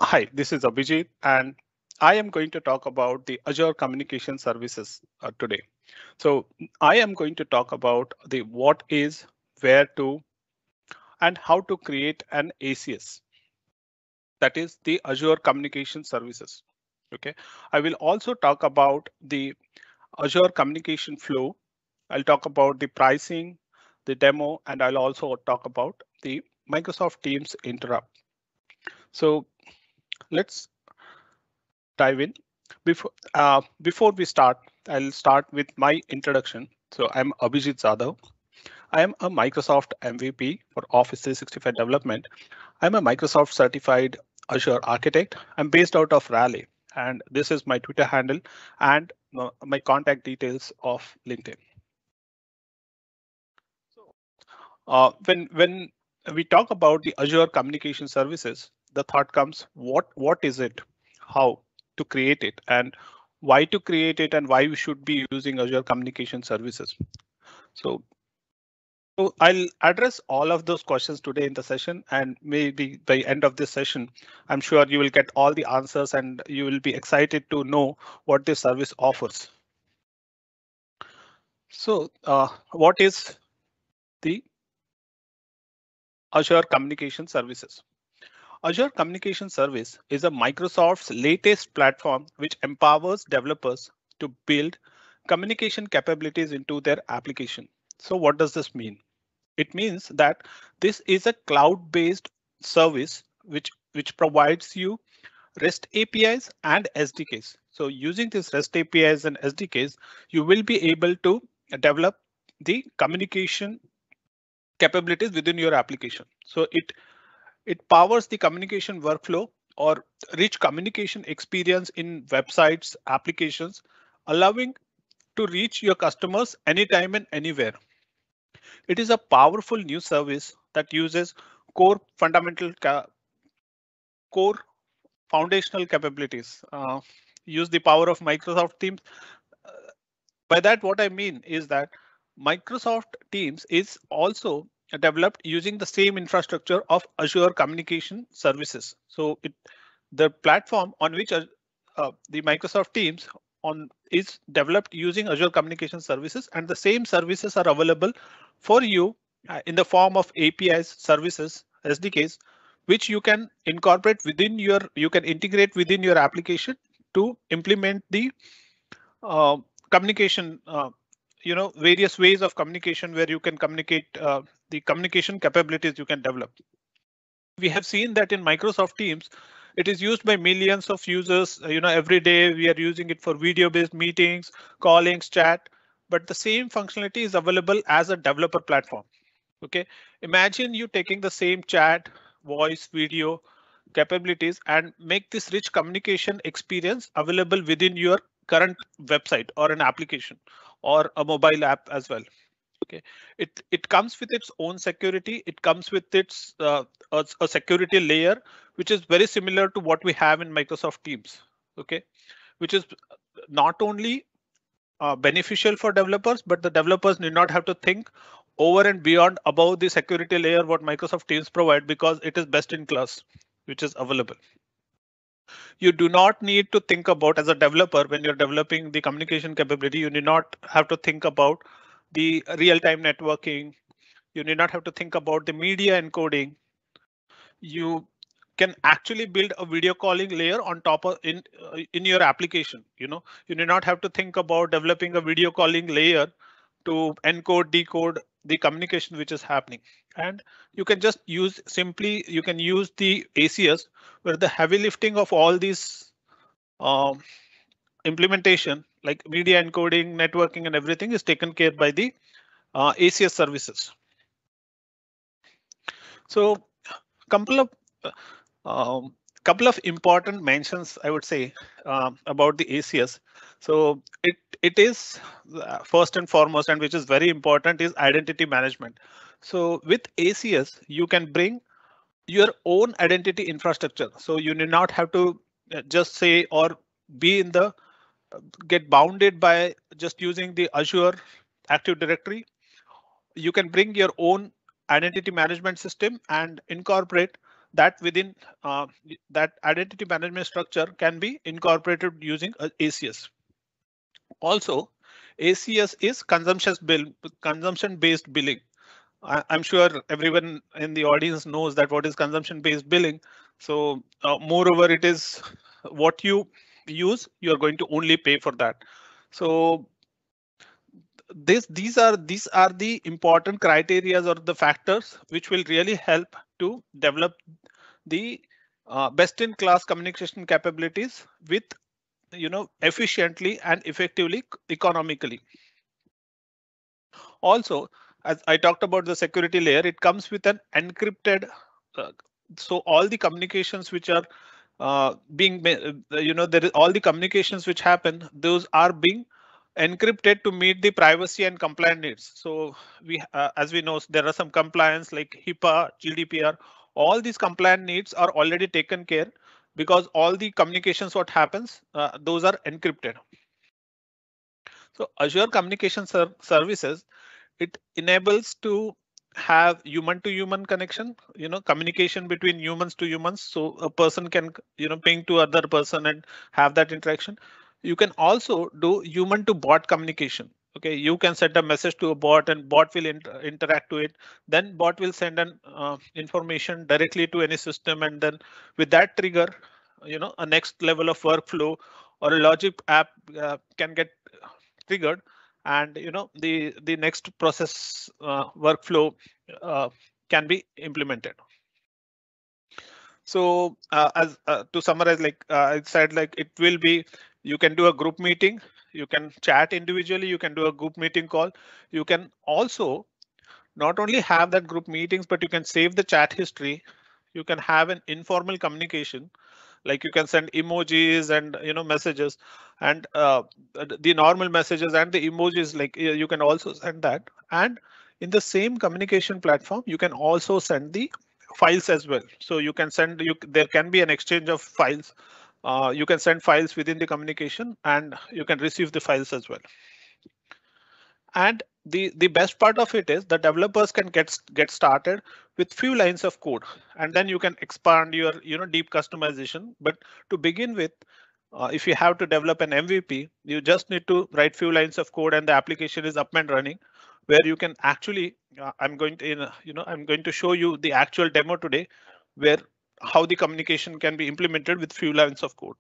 Hi, this is Abhijeet, and I am going to talk about the Azure Communication Services today. So I am going to talk about the what is, where to, and how to create an ACS. That is the Azure Communication Services. Okay. I will also talk about the Azure Communication Flow. I'll talk about the pricing, the demo, and I'll also talk about the Microsoft Teams interrupt. So let's dive in. Before we start, I'll start with my introduction. So I'm Abhijeet Jadhav. I am a Microsoft MVP for Office 365 development. I'm a Microsoft certified Azure architect. I'm based out of Raleigh, and this is my Twitter handle and my contact details of LinkedIn. When we talk about the Azure Communication Services, the thought comes, what is it, how to create it, and why to create it, and why we should be using Azure Communication Services. So, so I'll address all of those questions today in the session, and maybe by end of this session, I'm sure you will get all the answers and you will be excited to know what this service offers. So, what is the Azure Communication Services? Azure Communication Service is a Microsoft's latest platform which empowers developers to build communication capabilities into their application. So what does this mean? It means that this is a cloud-based service which provides you REST APIs and SDKs. So using this REST APIs and SDKs, you will be able to develop the communication capabilities within your application. So it powers the communication workflow or rich communication experience in websites, applications, allowing to reach your customers anytime and anywhere. It is a powerful new service that uses core fundamental core foundational capabilities. Use the power of Microsoft Teams. Uh, By that, what I mean is that Microsoft Teams is also developed using the same infrastructure of Azure Communication Services. So the platform on which the Microsoft Teams on is developed using Azure Communication Services, and the same services are available for you in the form of APIs, services, SDKs, which you can incorporate within you can integrate within your application to implement the uh, communication, various ways of communication where you can communicate the communication capabilities you can develop. We have seen that in Microsoft Teams, it is used by millions of users. Every day we are using it for video based meetings, callings, chat, but the same functionality is available as a developer platform. OK, imagine you taking the same chat, voice, video capabilities and make this rich communication experience available within your current website or an application or a mobile app as well. OK, it comes with its own security. It comes with its a security layer, which is very similar to what we have in Microsoft Teams. OK, which is not only beneficial for developers, but the developers need not have to think over and beyond above the security layer what Microsoft Teams provide because it is best in class, which is available. You do not need to think about as a developer when you're developing the communication capability. You need not have to think about the real-time networking. You need not have to think about the media encoding. You can actually build a video calling layer on top of in your application. You need not have to think about developing a video calling layer to encode, decode the communication which is happening. And you can just use you can use the ACS where the heavy lifting of all these um, implementation like media encoding, networking and everything is taken care by the ACS services. So couple of couple of important mentions I would say about the ACS. So it is first and foremost, and which is very important, is identity management. So with ACS, you can bring your own identity infrastructure. So you need not have to just say or be in the get bounded by just using the Azure Active Directory. You can bring your own identity management system and incorporate that within that identity management structure can be incorporated using ACS. Also, ACS is consumption based billing. I'm sure everyone in the audience knows that what is consumption based billing. So moreover, it is what you use, you're going to only pay for that. So these are the important criteria or the factors which will really help to develop the best in class communication capabilities with efficiently and effectively economically. Also, as I talked about the security layer, it comes with an encrypted. Uh, so all the communications which are there is all the communications which happen, those are being encrypted to meet the privacy and compliance needs. So as we know, there are some compliance like HIPAA, GDPR. All these compliance needs are already taken care because all the communications what happens, those are encrypted. So Azure Communication Services, it enables to have human to human connection, communication between humans to humans. So a person can, ping to other person and have that interaction. You can also do human to bot communication. Okay, you can send a message to a bot and bot will interact to it. Then bot will send an information directly to any system, and then with that trigger, a next level of workflow or a logic app can get triggered, and the next process workflow uh, can be implemented. So as to summarize, like I said, like it will be, you can do a group meeting, you can chat individually, you can do a group meeting call. You can also not only have that group meetings, but you can save the chat history. You can have an informal communication, like you can send emojis and messages, and the normal messages and the emojis, like you can also send that. And in the same communication platform, you can also send the files as well. So you can send, there can be an exchange of files. You can send files within the communication and you can receive the files as well. And the best part of it is the developers can get started with few lines of code, and then you can expand your deep customization. But to begin with, if you have to develop an MVP, you just need to write few lines of code and the application is up and running, where you can actually I'm going to I'm going to show you the actual demo today, where how the communication can be implemented with few lines of code.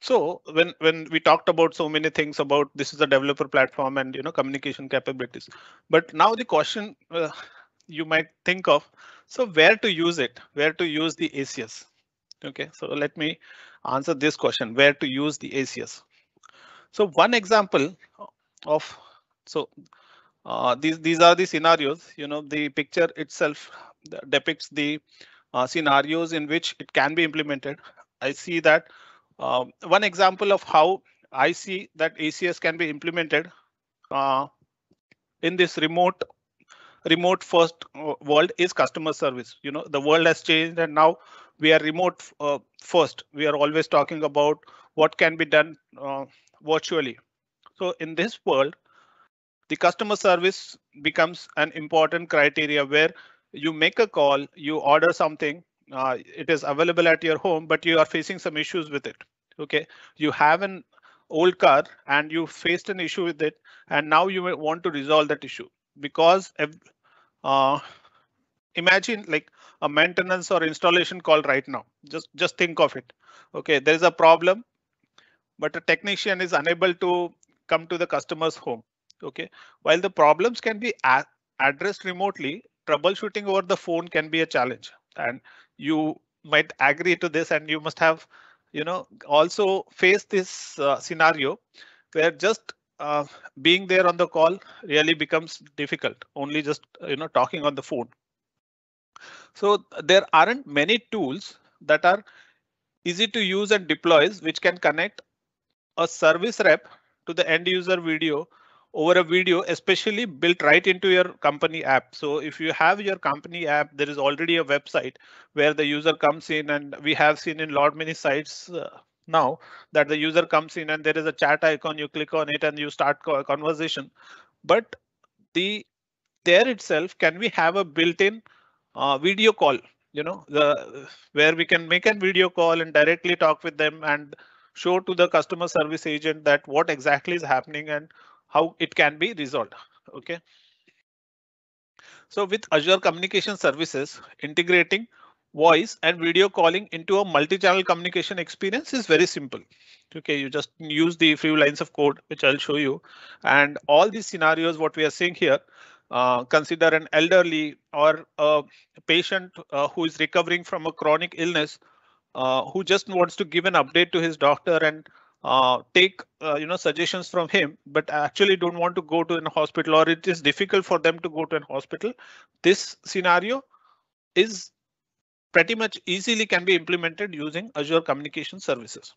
So when we talked about so many things about this is a developer platform and communication capabilities, but now the question you might think of, so where to use it, where to use the ACS? Okay, so let me answer this question, where to use the ACS. So one example of, so these are the scenarios, the picture itself depicts the scenarios in which it can be implemented. I see that one example of how I see that ACS can be implemented uh, in this remote first world is customer service. The world has changed and now we are remote first. We are always talking about what can be done virtually. So in this world, the customer service becomes an important criteria where you make a call, you order something, it is available at your home, but you are facing some issues with it. Okay, you have an old car and you faced an issue with it, and now you may want to resolve that issue because uh, imagine like a maintenance or installation call right now. Just think of it. Okay, there is a problem, but a technician is unable to come to the customer's home. Okay, while the problems can be addressed remotely, troubleshooting over the phone can be a challenge. And you might agree to this, and you must have, also face this scenario where just being there on the call really becomes difficult. Only just talking on the phone. So there aren't many tools that are easy to use and deploys which can connect a service rep to the end user video over a video, especially built right into your company app. So if you have your company app, there is already a website where the user comes in, and we have seen in lot many sites now that the user comes in and there is a chat icon, you click on it and you start conversation. But the there itself, can we have a built-in video call, where we can make a video call and directly talk with them and show to the customer service agent that what exactly is happening and how it can be resolved. Okay. So with Azure Communication Services, integrating voice and video calling into a multi-channel communication experience is very simple. Okay, you just use the few lines of code, which I'll show you. And all these scenarios, what we are seeing here, consider an elderly or a patient who is recovering from a chronic illness, who just wants to give an update to his doctor and take suggestions from him, but actually don't want to go to an hospital, or it is difficult for them to go to an hospital. This scenario is pretty much easily can be implemented using Azure Communication Services.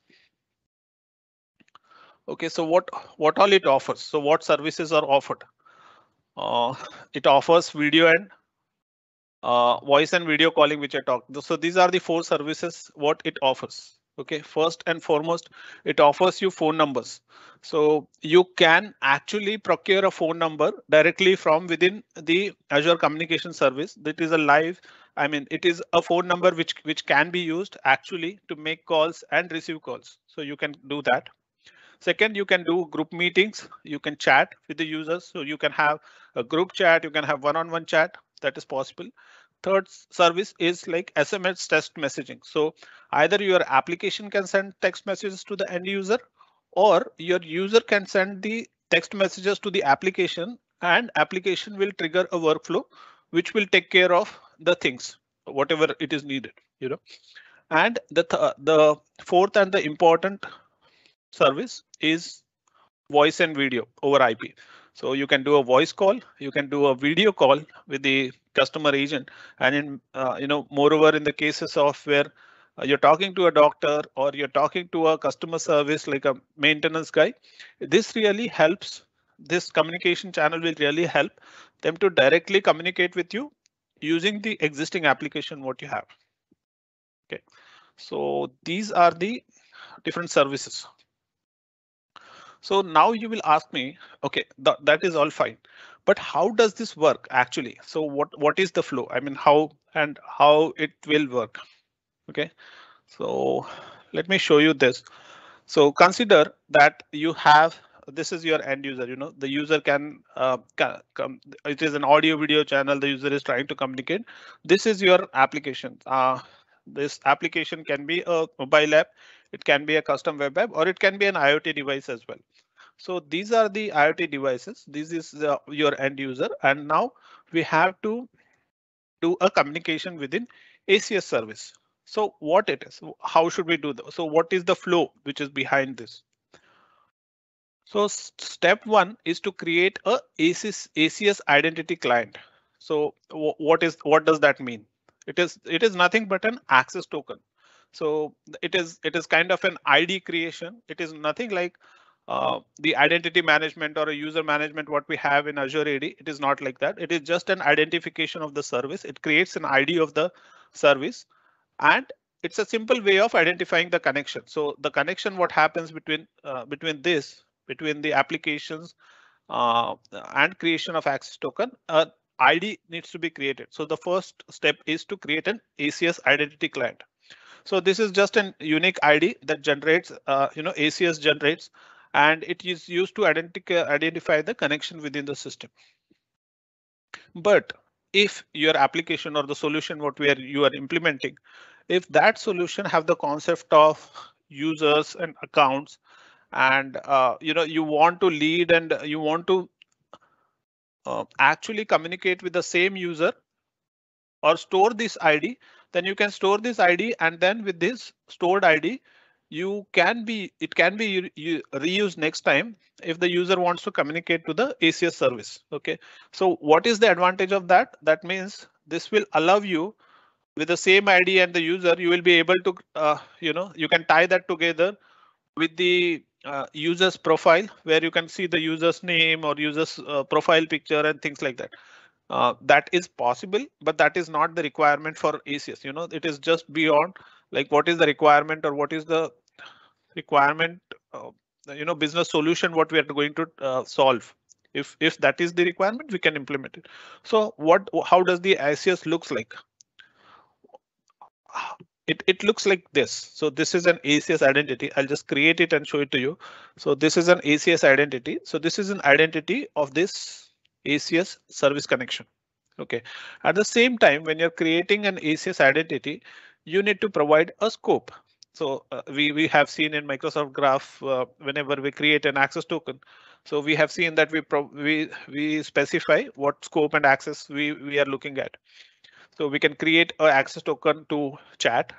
Okay, so what all it offers? So what services are offered? It offers video and voice and video calling, which I talked. So these are the four services what it offers. Okay, first and foremost, it offers you phone numbers. So you can actually procure a phone number directly from within the Azure Communication Service. That is a live, I mean, it is a phone number which can be used actually to make calls and receive calls. So you can do that. Second, you can do group meetings. You can chat with the users. So you can have a group chat. You can have one-on-one chat. That is possible. Third service is like SMS text messaging. So either your application can send text messages to the end user, or your user can send the text messages to the application, and application will trigger a workflow which will take care of the things, whatever it is needed. And the fourth and the important service is voice and video over IP. So you can do a voice call, you can do a video call with the customer agent, and in moreover, in the cases of where you're talking to a doctor or you're talking to a customer service like a maintenance guy, this really helps. This communication channel will really help them to directly communicate with you using the existing application what you have. Okay, so these are the different services. So now you will ask me, okay, that is all fine, but how does this work actually? So what is the flow? I mean, how it will work? Okay, so let me show you this. So consider that you have, this is your end user. The user can come. It is an audio video channel. The user is trying to communicate. This is your application. This application can be a mobile app. It can be a custom web app, or it can be an IoT device as well. So these are the IoT devices. This is your end user. And now we have to do a communication within ACS service. So what it is, how should we do that? So what is the flow which is behind this? So step one is to create a ACS identity client. So what does that mean? It is nothing but an access token. So it is kind of an ID creation. It is nothing like the identity management or a user management what we have in Azure AD. It is not like that. It is just an identification of the service. It creates an ID of the service, and it's a simple way of identifying the connection. So the connection, what happens between between the applications and creation of access token, ID needs to be created. So the first step is to create an ACS identity client. So this is just an unique ID that generates, ACS generates, and it is used to identify the connection within the system. But if your application or the solution what you are implementing, if that solution have the concept of users and accounts, and you want to lead and you want to actually communicate with the same user or store this ID, then you can store this ID, and then with this stored ID, it can be reused next time if the user wants to communicate to the ACS service. Okay, so what is the advantage of that? That means this will allow you with the same ID and the user, you will be able to, you can tie that together with the user's profile, where you can see the user's name or user's profile picture and things like that. That is possible, but that is not the requirement for ACS. It is just beyond like what is the requirement or what is the requirement, business solution what we are going to solve. If that is the requirement, we can implement it. So how does the ACS looks like? It looks like this. So this is an ACS identity. I'll just create it and show it to you. So this is an ACS identity. So this is an identity of this ACS service connection. Okay. At the same time, when you're creating an ACS identity, you need to provide a scope. So we have seen in Microsoft Graph, whenever we create an access token, so we have seen that we specify what scope and access we are looking at. So we can create an access token to chat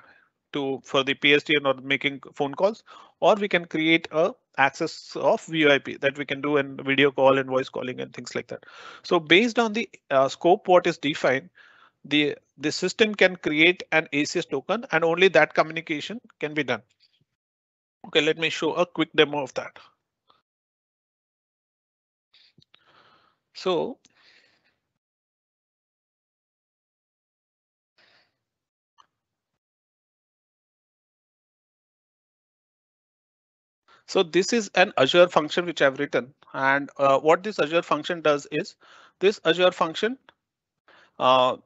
to for the PSTN or making phone calls, or we can create a access of VoIP that we can do in video call and voice calling and things like that. So based on the scope what is defined, the system can create an ACS token and only that communication can be done. Okay, let me show a quick demo of that. So So this is an Azure function which I've written, and what this Azure function does is this Azure function uh,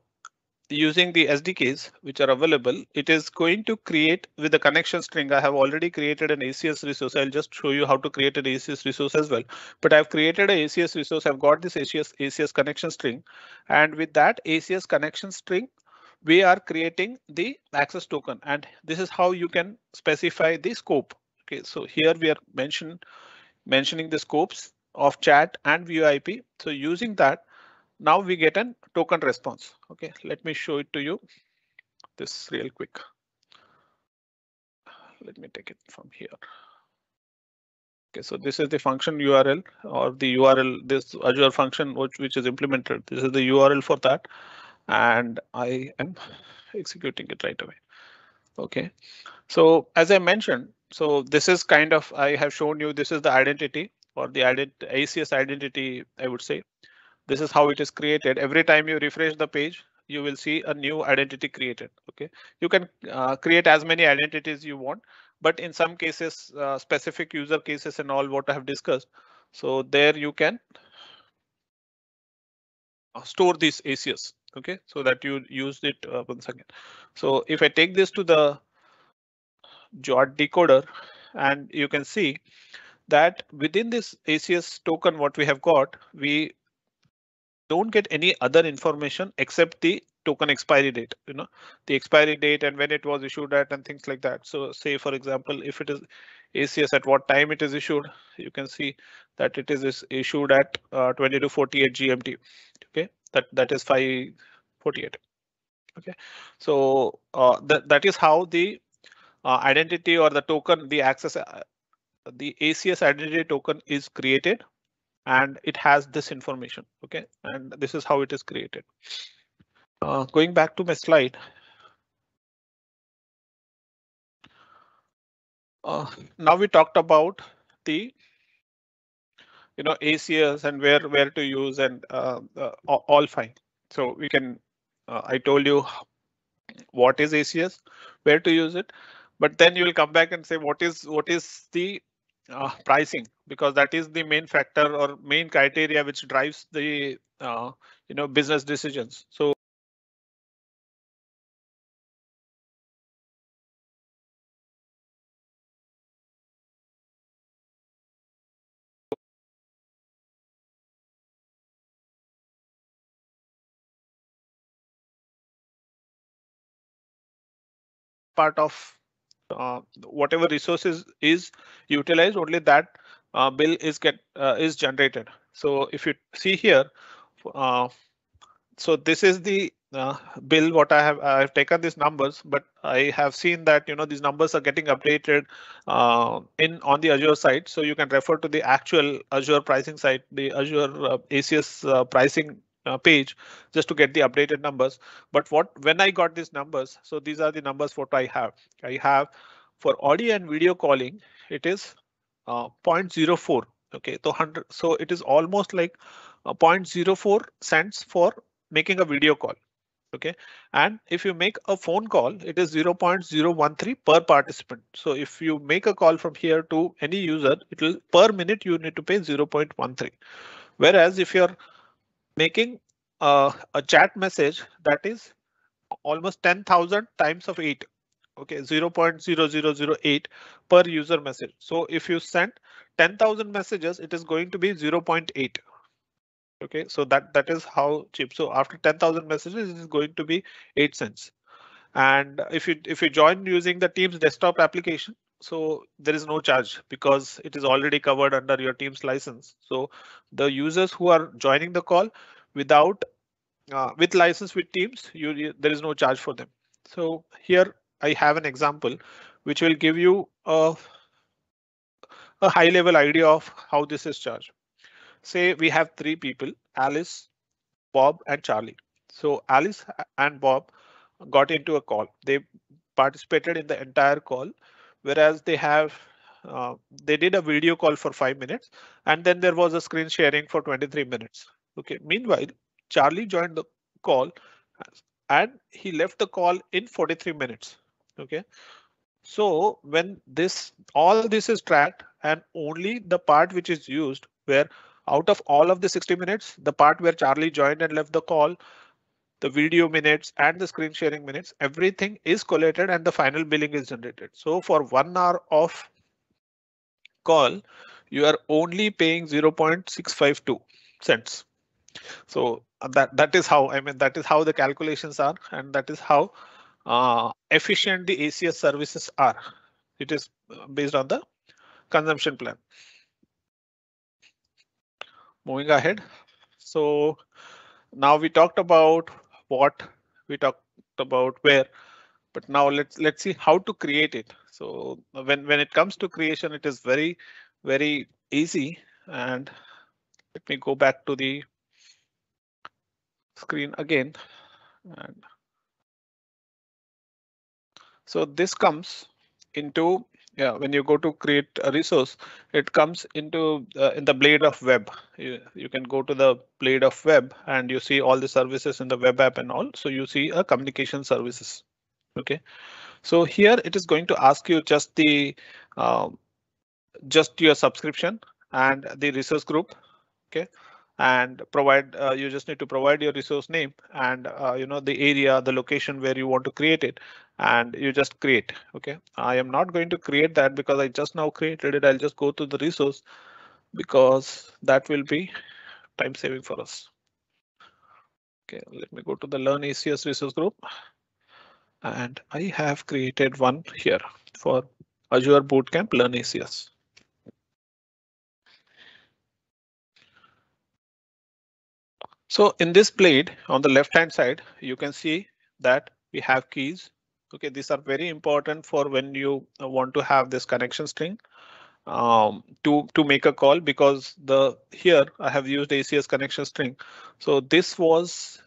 using the SDKs which are available, it is going to create with the connection string. I have already created an ACS resource. I'll just show you how to create an ACS resource as well. But I've created an ACS resource. I've got this ACS connection string, and with that ACS connection string, we are creating the access token, and this is how you can specify the scope. Okay, so here we are mentioning the scopes of chat and VoIP. So using that, now we get a token response. Okay, let me show it to you this real quick. Let me take it from here. Okay, so this is the function URL or the URL, this Azure function which is implemented. This is the URL for that, and I am executing it right away. Okay, so as I mentioned, so this is kind of, I have shown you, this is the identity or the ACS identity, I would say. This is how it is created. Every time you refresh the page, you will see a new identity created. Okay, you can create as many identities you want, but in some cases, specific user cases and all what I have discussed. So there you can store these ACS. Okay, so that you use it once again. So if I take this to the Jot decoder, and you can see that within this ACS token, what we have got, we don't get any other information except the token expiry date, the expiry date and when it was issued at and things like that. So say, for example, if it is ACS at what time it is issued, you can see that it is issued at 22:48 GMT. Okay, that is 5:48. Okay, so that is how the identity or the token, the access, the ACS identity token is created, and it has this information. Okay, and this is how it is created. Going back to my slide. Now we talked about the ACS and where to use, and all fine. So we can I told you what is ACS, where to use it, but then you will come back and say what is the pricing, because that is the main factor or main criteria which drives the business decisions. So part of whatever resources is utilized, only that bill is generated. So if you see here, uh, so this is the bill what I've taken these numbers, but I have seen that these numbers are getting updated in on the Azure side. So you can refer to the actual Azure pricing site, the Azure ACS pricing page, just to get the updated numbers. But when I got these numbers, so these are the numbers what I have. I have for audio and video calling, it is 0.04. Okay, so 100. So it is almost like 0.04 cents for making a video call. Okay, and if you make a phone call, it is 0.013 per participant. So if you make a call from here to any user, it will per minute you need to pay 0.13. Whereas if you're making a chat message, that is almost 10,000 times of 8. Okay, 0.0008 per user message. So if you send 10,000 messages, it is going to be 0.8. Okay, so that is how cheap. So after 10,000 messages, it is going to be 8 cents. And if you join using the Teams desktop application, so there is no charge because it is already covered under your Teams license. So the users who are joining the call without with license with Teams, there is no charge for them. So here I have an example which will give you a high level idea of how this is charged. Say we have three people, Alice, Bob and Charlie. So Alice and Bob got into a call. They participated in the entire call, whereas uh, they did a video call for 5 minutes and then there was a screen sharing for 23 minutes. Okay. Meanwhile, Charlie joined the call and he left the call in 43 minutes. Okay. So when all this is tracked and only the part which is used where out of all of the 60 minutes, the part where Charlie joined and left the call, the video minutes and the screen sharing minutes, everything is collated and the final billing is generated. So for 1 hour of call, you are only paying 0.652 cents. So that is how, I mean, that is how the calculations are, and that is how efficient the ACS services are. It is based on the consumption plan. Moving ahead. So now we talked about what, we talked about where, but now let's see how to create it. So when it comes to creation, it is very easy. And let me go back to the screen again. And so this comes into, yeah, when you go to create a resource, it comes into in the blade of web. You can go to the blade of web and you see all the services in the web app and all. So you see a communication services. Okay, so here it is going to ask you uh, just your subscription and the resource group. Okay, and provide you just need to provide your resource name and the area, the location where you want to create it, and you just create. Okay, I am not going to create that because I just now created it. I'll just go to the resource because that will be time saving for us. Okay, let me go to the learn ACS resource group and I have created one here for Azure Bootcamp learn ACS. So in this blade on the left hand side, you can see that we have keys. Okay, these are very important for when you want to have this connection string to make a call, because the here I have used ACS connection string. So this was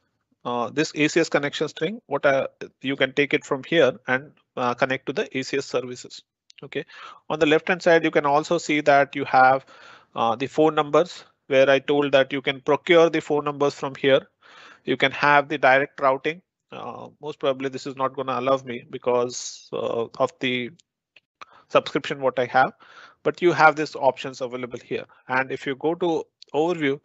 this ACS connection string. You can take it from here and connect to the ACS services. Okay, on the left hand side, you can also see that you have the phone numbers, where I told that you can procure the phone numbers from here. You can have the direct routing. Most probably this is not going to allow me because of the subscription what I have, but you have these options available here. And if you go to overview,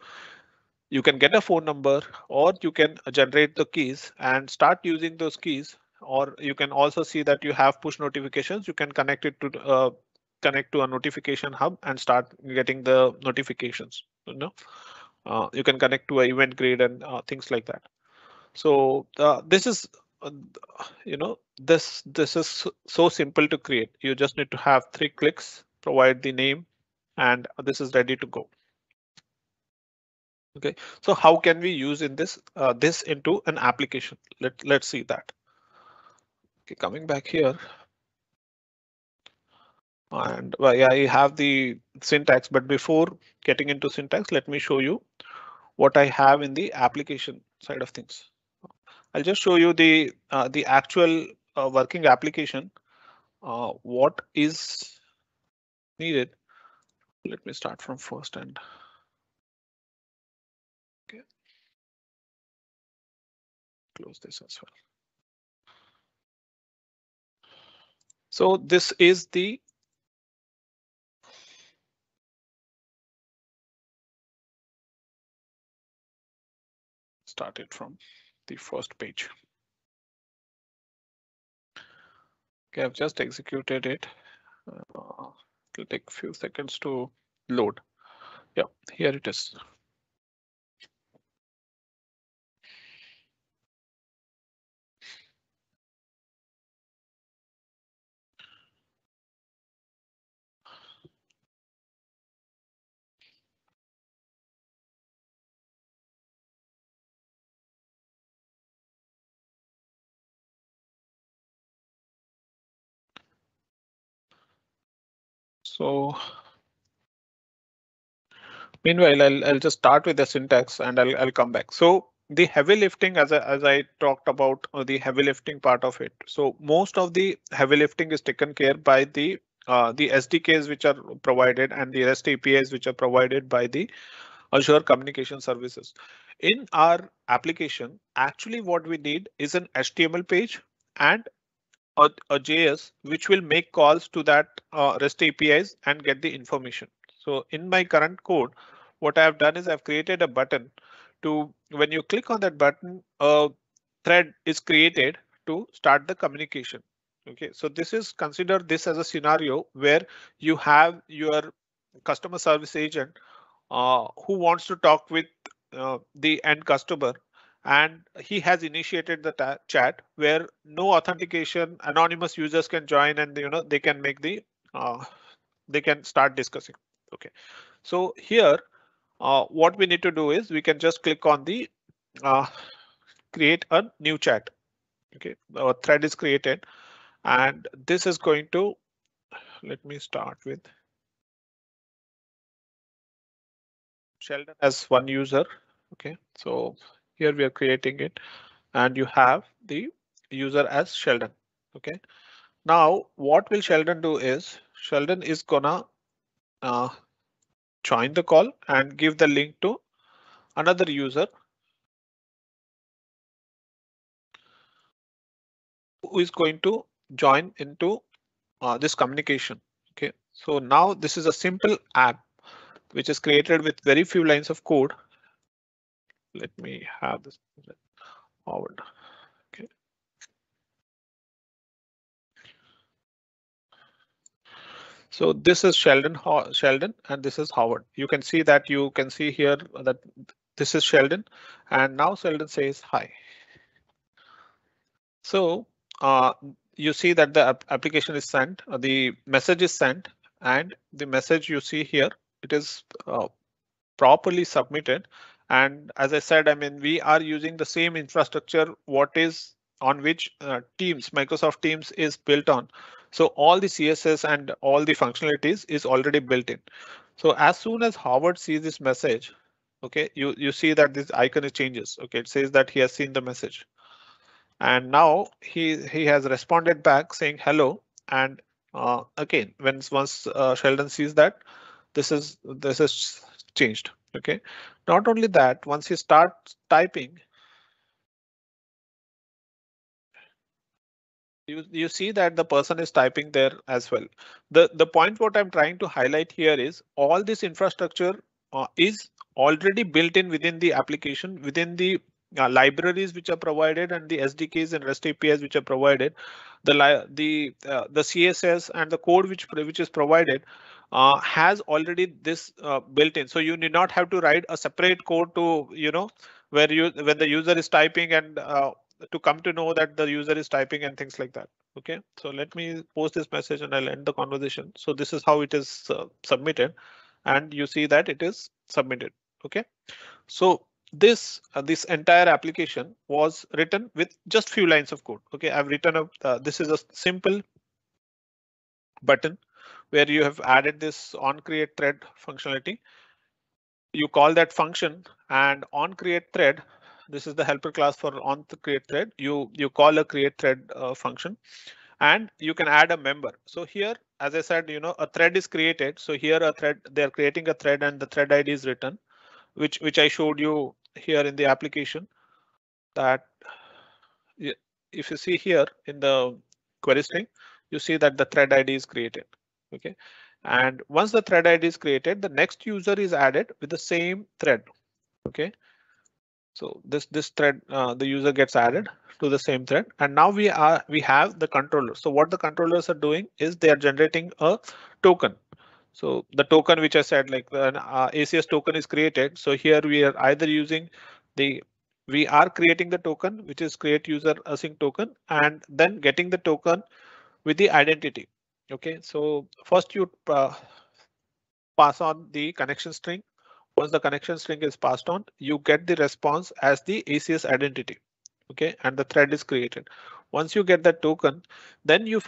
you can get a phone number or you can generate the keys and start using those keys. Or you can also see that you have push notifications. You can connect it to connect to a notification hub and start getting the notifications. You can connect to an event grid and things like that. So this is, uh, this is so simple to create. You just need to have 3 clicks, provide the name, and this is ready to go. Okay, so how can we use in this into an application? Let's see that. Okay, coming back here, and well, yeah, I have the syntax, but before getting into syntax, let me show you what I have in the application side of things. I'll just show you the actual working application. What is needed. Let me start from first and okay, close this as well. So this is the start it from the first page. Okay, I've just executed it. It'll take a few seconds to load. Yeah, here it is. So meanwhile, I'll just start with the syntax and I'll come back. So the heavy lifting, as I talked about the heavy lifting part of it. So most of the heavy lifting is taken care by the SDKs which are provided and the REST APIs which are provided by the Azure Communication Services. In our application, actually what we need is an HTML page and a JS which will make calls to that REST APIs and get the information. So in my current code, what I've done is I've created a button to when you click on that button, a thread is created to start the communication. OK, so this is consider this as a scenario where you have your customer service agent who wants to talk with the end customer, and he has initiated the chat where no authentication, anonymous users can join, and they can make uh, they can start discussing. Okay, so here what we need to do is we can just click on the uh, create a new chat. Okay, a thread is created, and this is going to let me start with Sheldon as one user. Okay, so here we are creating it and you have the user as Sheldon. Okay, now what will Sheldon do is Sheldon is gonna uh, join the call and give the link to another user who is going to join into this communication. Okay, so now this is a simple app which is created with very few lines of code. Let me have this forward. Okay. So this is Sheldon, and this is Howard. You can see that here that this is Sheldon, and now Sheldon says hi. So you see that the application is sent, the message is sent, and the message you see here, it is properly submitted. And as I said, I mean, we are using the same infrastructure what is on which Microsoft Teams is built on. So all the CSS and all the functionalities is already built in. So as soon as Howard sees this message, okay, you see that this icon changes. Okay, it says that he has seen the message. And now he has responded back saying hello. And again, once Sheldon sees that, this is changed. Okay, not only that, once he starts typing, you see that the person is typing there as well. The point what I'm trying to highlight here is all this infrastructure is already built in within the application, within the libraries which are provided and the SDKs and REST APIs which are provided, the CSS and the code which is provided has already this built in. So you need not have to write a separate code to where when the user is typing and to come to know that the user is typing and things like that. Okay, so let me post this message and I'll end the conversation. So this is how it is submitted, and you see that it is submitted. Okay, so this entire application was written with just few lines of code. Okay, I've written up this is a simple button where you have added this on create thread functionality. You call that function, and on create thread, this is the helper class for on the create thread. You call a create thread function, and you can add a member. So here, as I said, a thread is created. So here a thread, they're creating a thread and the thread ID is written, which I showed you here in the application. That if you see here in the query string, you see that the thread ID is created. Okay, and once the thread ID is created, the next user is added with the same thread. Okay, So this thread, the user gets added to the same thread, and now we have the controller. So what the controllers are doing is they are generating a token. So the token which I said, like an ACS token is created. So here we are either using the we are creating the token, which is create user async token, and then getting the token with the identity. Okay, so first you pass on the connection string. Once the connection string is passed on, you get the response as the ACS identity. Okay, and the thread is created. Once you get that token, then you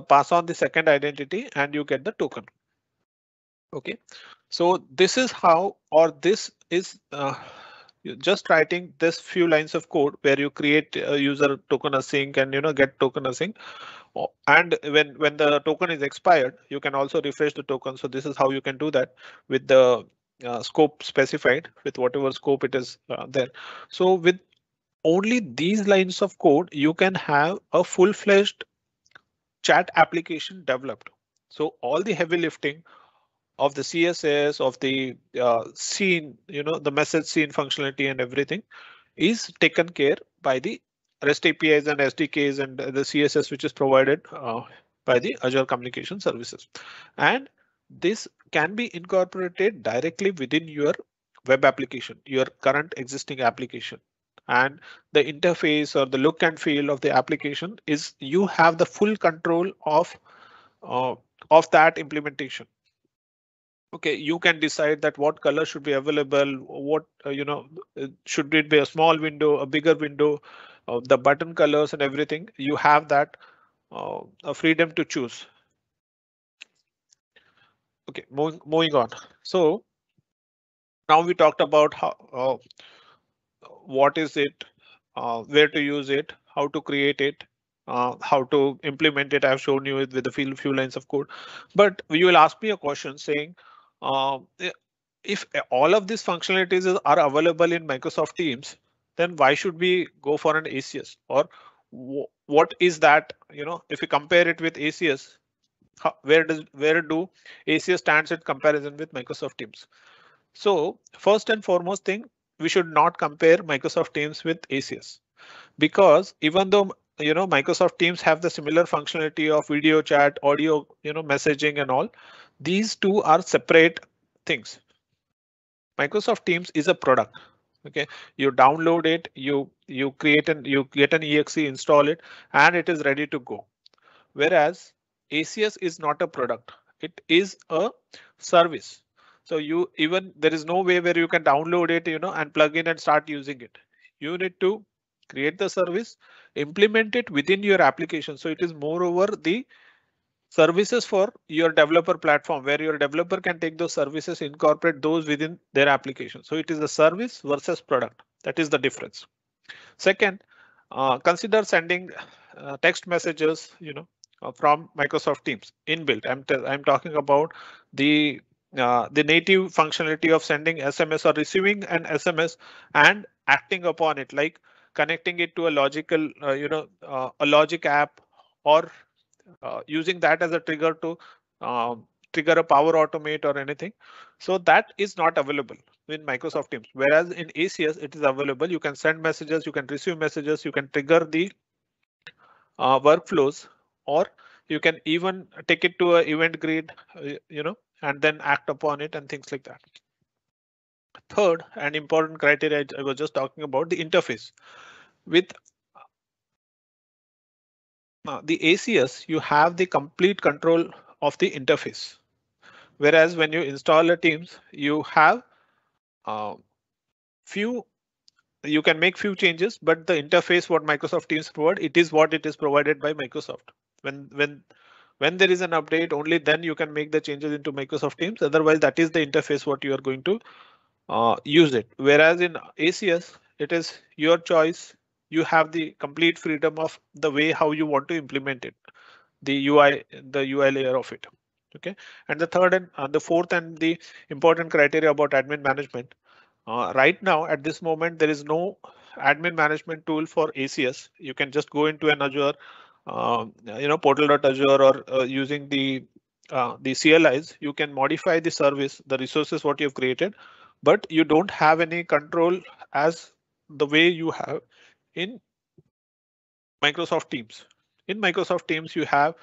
pass on the second identity and you get the token. Okay, so this is how, or this is you're just writing this few lines of code where you create a user token async and get token async. And when the token is expired, you can also refresh the token. So this is how you can do that with the scope specified with whatever scope it is there. So with only these lines of code, you can have a full-fledged chat application developed. So all the heavy lifting of the CSS, of the scene, the message scene functionality and everything is taken care by the REST APIs and SDKs and the CSS which is provided by the Azure Communication Services. And this can be incorporated directly within your web application, your current existing application. And the interface or the look and feel of the application is you have the full control uh, of that implementation. Okay, you can decide that what color should be available, what should it be a small window, a bigger window, the button colors and everything. You have that a freedom to choose. Okay, moving on. So now we talked about how what is it, where to use it, how to create it, how to implement it. I've shown you it with a few lines of code, but you will ask me a question saying, uh, if all of these functionalities are available in Microsoft Teams, then why should we go for an ACS? Or what is that? If you compare it with ACS, where do ACS stands in comparison with Microsoft Teams? So first and foremost thing, we should not compare Microsoft Teams with ACS, because even though Microsoft Teams have the similar functionality of video chat, audio, messaging and all, these two are separate things. Microsoft Teams is a product. Okay, you download it, you create and you get an exe, install it, and it is ready to go. Whereas ACS is not a product, it is a service. So there is no way where you can download it, and plug in and start using it. You need to create the service, implement it within your application. So it is moreover the services for your developer platform where your developer can take those services, incorporate those within their application. So it is a service versus product. That is the difference. Second, consider sending text messages, from Microsoft Teams inbuilt. I'm talking about the native functionality of sending SMS or receiving an SMS and acting upon it, like connecting it to a logical, a logic app, or using that as a trigger to trigger a Power Automate or anything. So that is not available in Microsoft Teams. Whereas in ACS, it is available. You can send messages, you can receive messages, you can trigger the workflows, or you can even take it to an event grid, and then act upon it and things like that. Third and important criteria, I was just talking about the interface. With the ACS, you have the complete control of the interface. Whereas when you install a Teams, you have uh, you can make few changes, but the interface what Microsoft Teams provide, it is what it is provided by Microsoft. When there is an update, only then you can make the changes into Microsoft Teams. Otherwise, that is the interface what you are going to use it. Whereas in ACS, it is your choice. You have the complete freedom of the way how you want to implement it, the UI layer of it. Okay, and the third and the fourth and the important criteria about admin management. Right now, at this moment, there is no admin management tool for ACS. You can just go into an Azure, portal.azure, or using the CLIs. You can modify the service, the resources what you've created, but you don't have any control as the way you have in Microsoft Teams. In Microsoft Teams, you have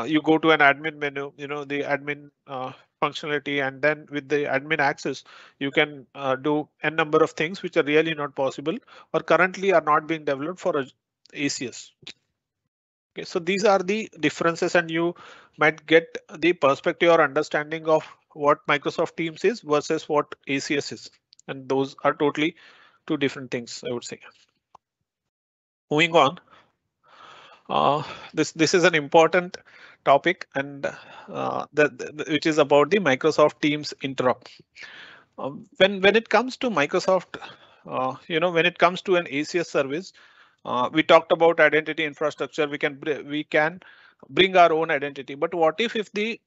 you go to an admin menu, the admin functionality, and then with the admin access, you can do a number of things which are really not possible or currently are not being developed for a ACS. Okay, so these are the differences, and you might get the perspective or understanding of what Microsoft Teams is versus what ACS is, and those are totally two different things, I would say. Moving on, this is an important topic, and which is about the Microsoft Teams interop. When it comes to Microsoft, when it comes to an ACS service, we talked about identity infrastructure. We can bring our own identity, but what if the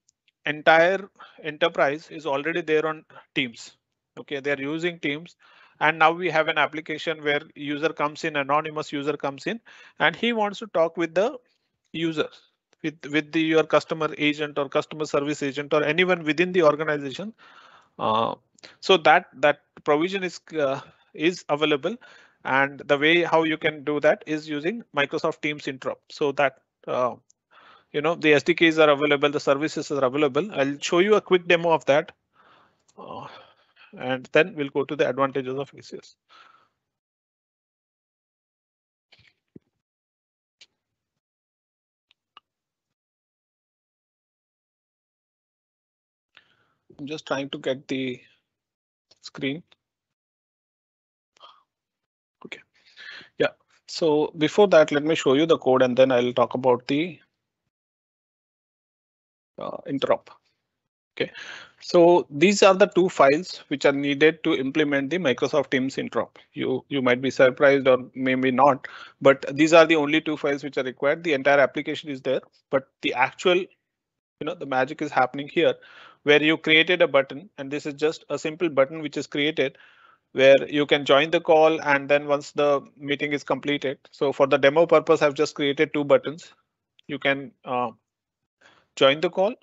entire enterprise is already there on Teams? Okay, they are using Teams, and now we have an application where user comes in, anonymous user comes in, and he wants to talk with the user, with your customer agent or customer service agent or anyone within the organization. Uh, so that provision is available, and the way how you can do that is using Microsoft Teams interop. So that the SDKs are available, the services are available. I'll show you a quick demo of that, uh, and then we'll go to the advantages of ACS. I'm just trying to get the screen. Okay. Yeah. So before that, let me show you the code, and then I'll talk about the interop. Okay, so these are the two files which are needed to implement the Microsoft Teams interop. You might be surprised or maybe not, but these are the only two files which are required. The entire application is there, but the actual, the magic is happening here, where you created a button, and this is just a simple button which is created where you can join the call, and then once the meeting is completed. So for the demo purpose, I've just created two buttons. You can join the call,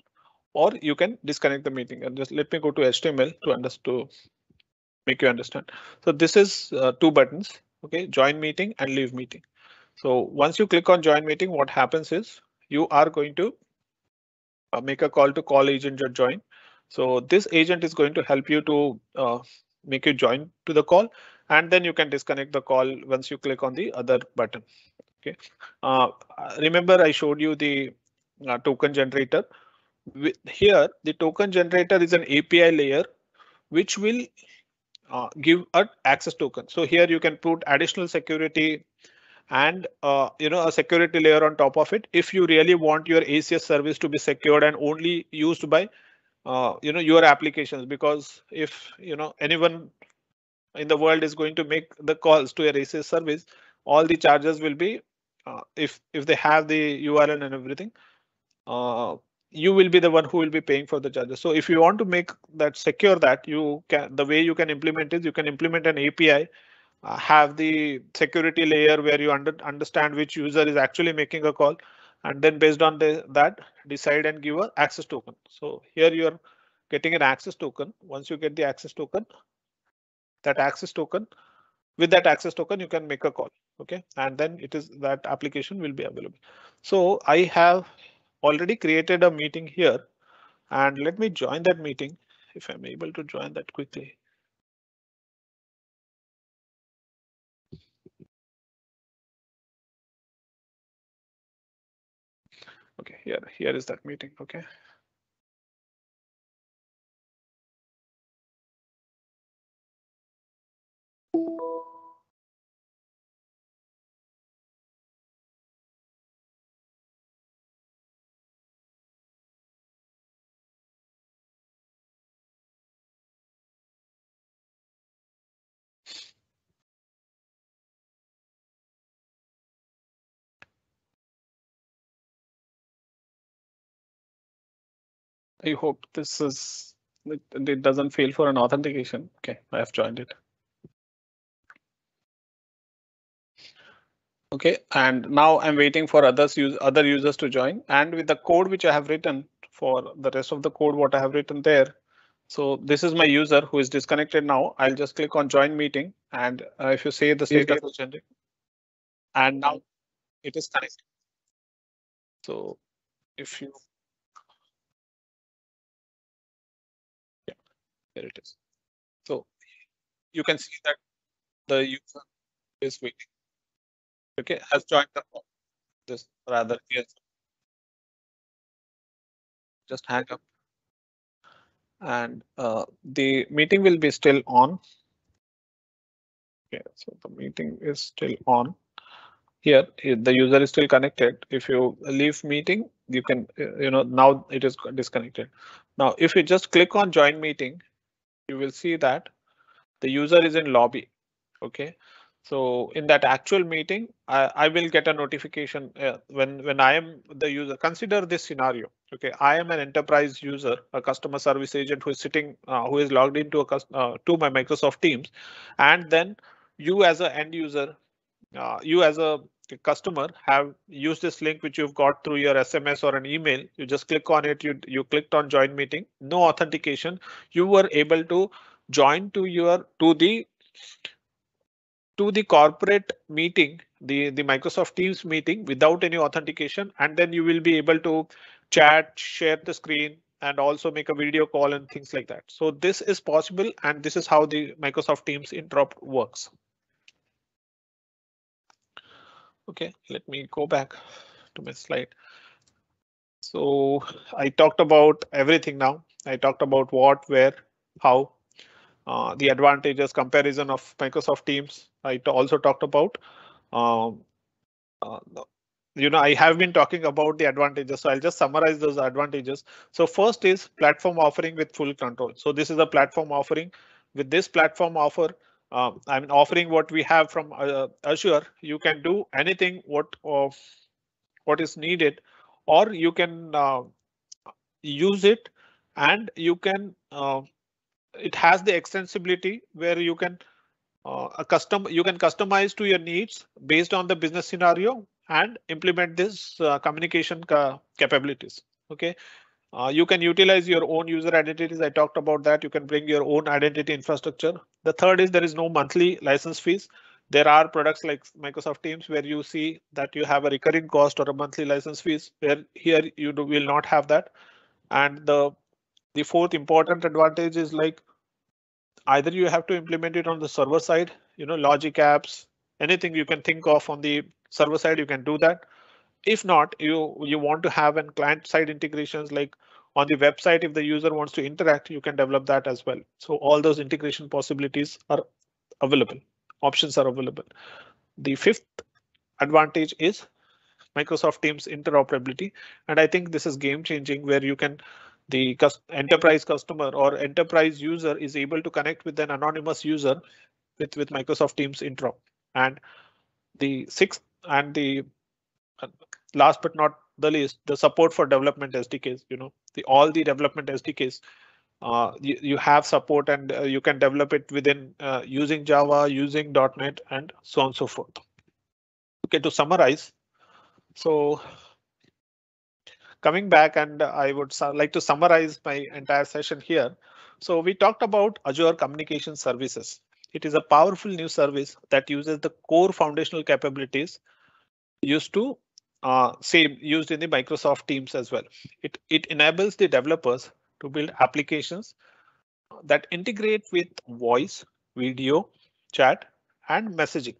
or you can disconnect the meeting. And just let me go to HTML to make you understand. So this is two buttons. Okay, join meeting and leave meeting. So once you click on join meeting, what happens is you are going to make a call to call agent or join. So this agent is going to help you to make you join to the call, and then you can disconnect the call once you click on the other button. Okay, remember I showed you the token generator. Here, the token generator is an API layer which will give an access token. So here you can put additional security and a security layer on top of it if you really want your ACS service to be secured and only used by your applications. Because if anyone in the world is going to make the calls to your ACS service, all the charges will be if they have the URL and everything. You will be the one who will be paying for the charges. So if you want to make that secure, that the way you can implement is you can implement an API, have the security layer where you understand which user is actually making a call, and then based on that decide and give an access token. So here you are getting an access token. Once you get the access token, with that access token you can make a call. Okay, and then that application will be available. So I have already created a meeting here, and let me join that meeting if I'm able to join that quickly. Okay, here is that meeting. Okay. I hope it doesn't fail for an authentication. Okay, I have joined it. Okay, and now I'm waiting for other users to join, and with the code which I have written, for the rest of the code what I have written there, So this is my user who is disconnected now. I'll just click on join meeting, and if you say the status is changing, and now it is connected. So if you, yeah, there it is. So you can see that the user is waiting. Okay, has joined the call. This rather, yes, just hang up, and the meeting will be still on. Okay, so the meeting is still on. Here, the user is still connected. If you leave meeting, you can, now it is disconnected. Now, if you just click on join meeting, you will see that the user is in lobby. OK, so in that actual meeting, I will get a notification when I am the user. Consider this scenario. OK, I am an enterprise user, a customer service agent who is sitting, who is logged into to my Microsoft Teams, and then you as an end user, you as a customer have used this link which you've got through your SMS or an email. You just click on it. You clicked on join meeting. No authentication. You were able to join to the corporate meeting, the Microsoft Teams meeting without any authentication, and then you will be able to chat, share the screen, and also make a video call and things like that. So this is possible, and this is how the Microsoft Teams interop works. OK, let me go back to my slide. So I talked about everything now. I talked about what, where, how, the advantages, comparison of Microsoft Teams. I also talked about, um, uh, I have been talking about the advantages, so I'll just summarize those advantages. So first is platform offering with full control. So this is a platform offering. With this platform offer, I'm offering what we have from Azure. You can do anything what is needed, or you can use it, and it has the extensibility where you can customize to your needs based on the business scenario and implement this communication capabilities. OK, you can utilize your own user identities. I talked about that. You can bring your own identity infrastructure. The third is there is no monthly license fees. There are products like Microsoft Teams where you see that you have a recurring cost or a monthly license fees, where here will not have that. And the fourth important advantage is like either you have to implement it on the server side, logic apps, anything you can think of on the server side, you can do that. If not, you want to have an client side integrations like on the website, if the user wants to interact, you can develop that as well. So all those integration possibilities are available. Options are available. The fifth advantage is Microsoft Teams interoperability. And I think this is game changing, where you can the enterprise customer or enterprise user is able to connect with an anonymous user with Microsoft Teams interop. And the sixth and the last but not the least, the support for development SDKs. All the development SDKs, you have support, and you can develop it within using Java, using .NET, and so on and so forth. OK, to summarize, so coming back, and I would like to summarize my entire session here. So we talked about Azure Communication Services. It is a powerful new service that uses the core foundational capabilities used used in the Microsoft Teams as well. It enables the developers to build applications that integrate with voice, video, chat, and messaging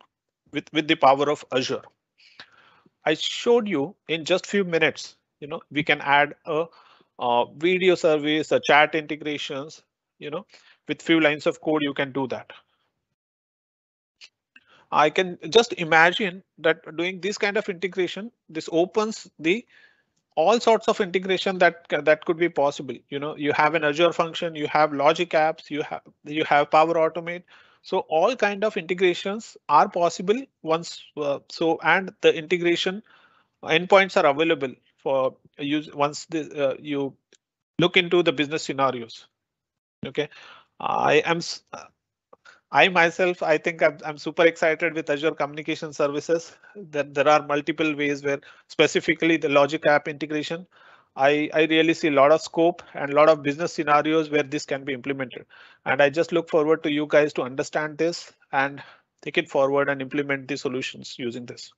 with the power of Azure. I showed you in just few minutes. We can add a video service, a chat integrations. With few lines of code, you can do that. I can just imagine that doing this kind of integration, this opens the all sorts of integration that could be possible. You have an Azure function, you have logic apps, you have Power Automate. So all kind of integrations are possible once. And the integration endpoints are available for use once you look into the business scenarios. OK, I am. I myself, I think I'm super excited with Azure Communication Services. That there are multiple ways where specifically the logic app integration. I really see a lot of scope and a lot of business scenarios where this can be implemented. And I just look forward to you guys to understand this and take it forward and implement the solutions using this.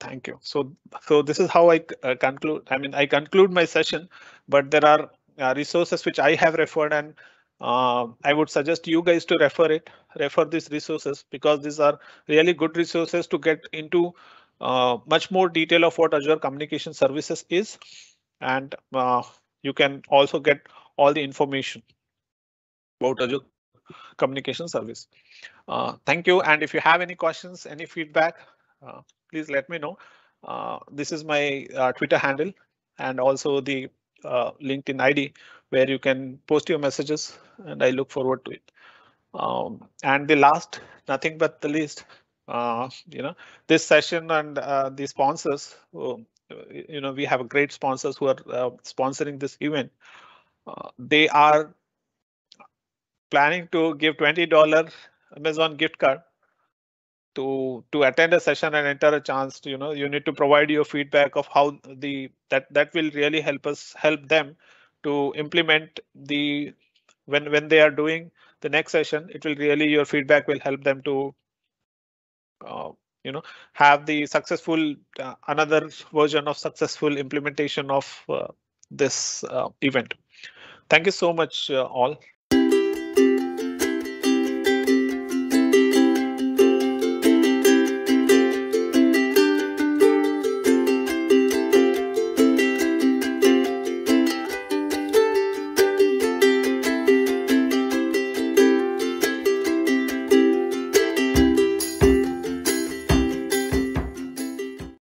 Thank you. So this is how I conclude. I mean, I conclude my session, but there are resources which I have referred, and I would suggest you guys to refer these resources, because these are really good resources to get into much more detail of what Azure Communication Services is, and you can also get all the information about Azure Communication Service. Thank you. And if you have any questions, any feedback, please let me know. This is my Twitter handle and also the LinkedIn ID where you can post your messages, and I look forward to it. And the last, nothing but the least, this session and the sponsors, we have great sponsors who are sponsoring this event. They are planning to give $20 Amazon gift card to attend a session and enter a chance to, you need to provide your feedback of how that will really help them to implement the when they are doing the next session. It will really, your feedback will help them to uh, have the successful another version of successful implementation of this event. Thank you so much all.